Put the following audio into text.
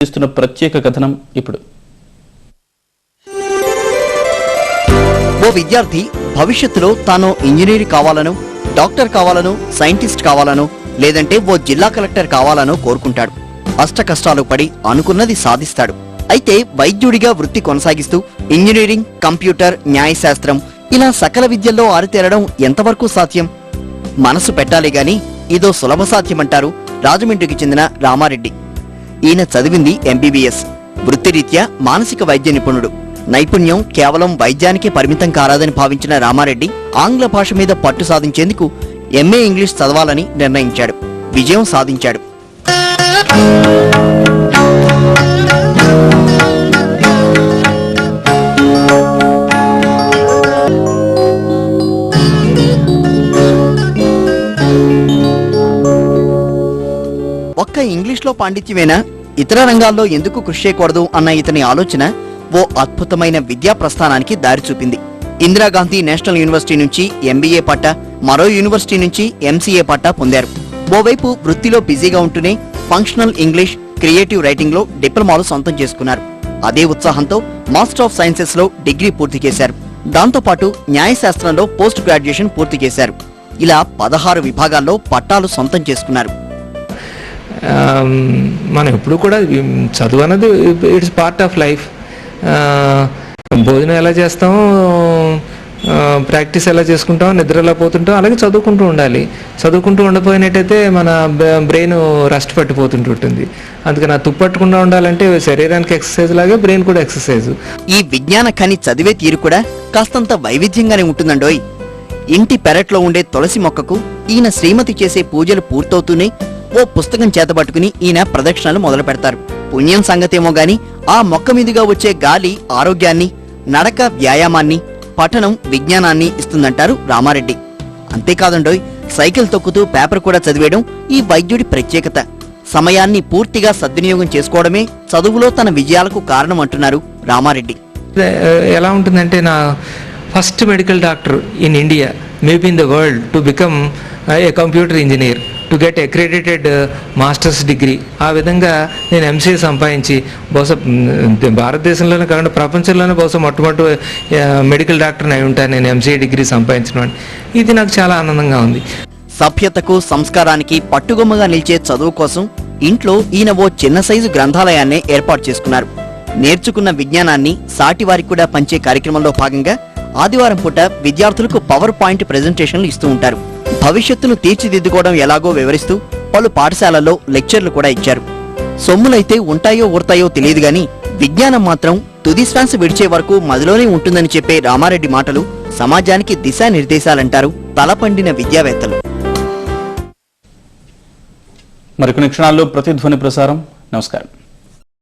చేస్తున్న ప్రత్యేక కథనం ఇప్పుడు. ఓ విద్యార్థి భవిష్యత్తులో తాను ఇంజనీర్ కావాలను, డాక్టర్ కావాలను, సైంటిస్ట్ కావాలను, లేదంటే ఓ జిల్లా కలెక్టర్ కావాలను కోరుకుంటాడు. అష్ట కష్టాలు పడి అనుకున్నది సాధిస్తాడు. అయితే వైద్యుడిగా వృత్తి కొనసాగిస్తూ ఇంజనీరింగ్, కంప్యూటర్, న్యాయశాస్త్రం ఇలా సకల విద్యల్లో ఆరితేరడం ఎంతవరకు సాధ్యం? మనసు పెట్టాలి గాని ఇదో సులభ సాధ్యమంటారు రాజమండ్రికి చెందిన రామారెడ్డి. ఈయన చదివింది ఎంబీబీఎస్. వృత్తిరీత్యా మానసిక వైద్య నిపుణుడు. నైపుణ్యం కేవలం వైద్యానికే పరిమితం కారాదని భావించిన రామారెడ్డి ఆంగ్ల భాష మీద పట్టు సాధించేందుకు ఎంఏ ఇంగ్లీష్ చదవాలని నిర్ణయించాడు. విజయం సాధించాడు. ఒక్క ఇంగ్లీష్లో పాండిత్యమేనా, ఇతర రంగాల్లో ఎందుకు కృషి చేయకూడదు అన్న ఇతని ఆలోచన ఓ అద్భుతమైన విద్యా ప్రస్థానానికి దారి చూపింది. ఇందిరాగాంధీ నేషనల్ యూనివర్సిటీ నుంచి ఎంబీఏ పట్టా, మరో యూనివర్సిటీ నుంచి ఎంసీఏ పట్టా పొందారు. ఓవైపు వృత్తిలో బిజీగా ఉంటూనే ఫంక్షనల్ ఇంగ్లీష్, క్రియేటివ్ రైటింగ్ లో డిప్లొమాలు సొంతం చేసుకున్నారు. అదే ఉత్సాహంతో మాస్టర్ ఆఫ్ సైన్సెస్ లో డిగ్రీ పూర్తి చేశారు. దాంతోపాటు న్యాయశాస్త్రంలో పోస్ట్ గ్రాడ్యుయేషన్ పూర్తి చేశారు. ఇలా 16 విభాగాల్లో పట్టాలు సొంతం చేసుకున్నారు. మనం ఎప్పుడు కూడా చదువు అన్నది ఇట్స్ పార్ట్ ఆఫ్ లైఫ్. భోజనం ఎలా చేస్తామో, ప్రాక్టీస్ ఎలా చేసుకుంటామో, నిద్ర ఎలా పోతుంటాం, అలాగే చదువుకుంటూ ఉండాలి. చదువుకుంటూ ఉండపోయినట్టయితే మన బ్రెయిన్ రెస్ట్ పట్టిపోతుంటుంది. అందుకని ఆ తుప్పట్టకుండా ఉండాలంటే శరీరానికి ఎక్సర్సైజ్ లాగే బ్రెయిన్ కూడా ఎక్సర్సైజ్. ఈ విజ్ఞాన ఖని చదివే తీరు కూడా కాస్తంత వైవిధ్యంగానే ఉంటుందండోయ్. ఇంటి పెరట్లో ఉండే తులసి మొక్కకు ఈయన శ్రీమతి చేసే పూజలు పూర్తవుతూనే ఓ పుస్తకం చేతబట్టుకుని ఈయన ప్రదక్షిణలు మొదలు పెడతారు. పుణ్యం సంగతేమో గాని ఆ మొక్క మీదుగా వచ్చే గాలి ఆరోగ్యాన్ని, నడక వ్యాయామాన్ని, పఠనం విజ్ఞానాన్ని ఇస్తుందంటారు రామారెడ్డి. అంతేకాదండోయ్, సైకిల్ తొక్కుతూ పేపర్ కూడా చదివేయడం ఈ వైద్యుడి ప్రత్యేకత. సమయాన్ని పూర్తిగా సద్వినియోగం చేసుకోవడమే చదువులో తన విజయాలకు కారణం అంటున్నారు రామారెడ్డి. ఎలా ఉంటుందంటే, నా first medical doctor in India, maybe in the world, to become a computer engineer, to get accredited masters degree. ఆ విధంగా నేను ఎంసీఏ సంపాదించి బహుశా భారతదేశంలోనే కాకుండా ప్రపంచంలోనే బహుశా మొట్టమొదటి మెడికల్ డాక్టర్ని అయి ఉంటాను నేను ఎంసీఏ డిగ్రీ సంపాదించిన. ఇది నాకు చాలా ఆనందంగా ఉంది. సభ్యతకు, సంస్కారానికి పట్టుగొమ్మగా నిలిచే చదువు కోసం ఇంట్లో ఈయన ఓ చిన్న సైజు గ్రంథాలయాన్నే ఏర్పాటు చేసుకున్నారు. నేర్చుకున్న విజ్ఞానాన్ని సాటివారికి కూడా పంచే కార్యక్రమంలో భాగంగా ఆదివారం పూట విద్యార్థులకు పవర్ పాయింట్ ప్రెజెంటేషన్లు ఇస్తూ ఉంటారు. భవిష్యత్తును తీర్చిదిద్దుకోవడం ఎలాగో వివరిస్తూ పలు పాఠశాలల్లో లెక్చర్లు కూడా ఇచ్చారు. సొమ్ములైతే ఉంటాయో ఊరతాయో తెలియదు గాని విజ్ఞానం మాత్రం తుది శ్వాస విడిచే వరకు మదిలోనే ఉంటుందని చెప్పే రామారెడ్డి మాటలు సమాజానికి దిశానిర్దేశాలంటారు తలపండిన విద్యావేత్తలు. మరికొన్ని క్షణాల్లో ప్రతిధ్వని ప్రసారం. నమస్కారం.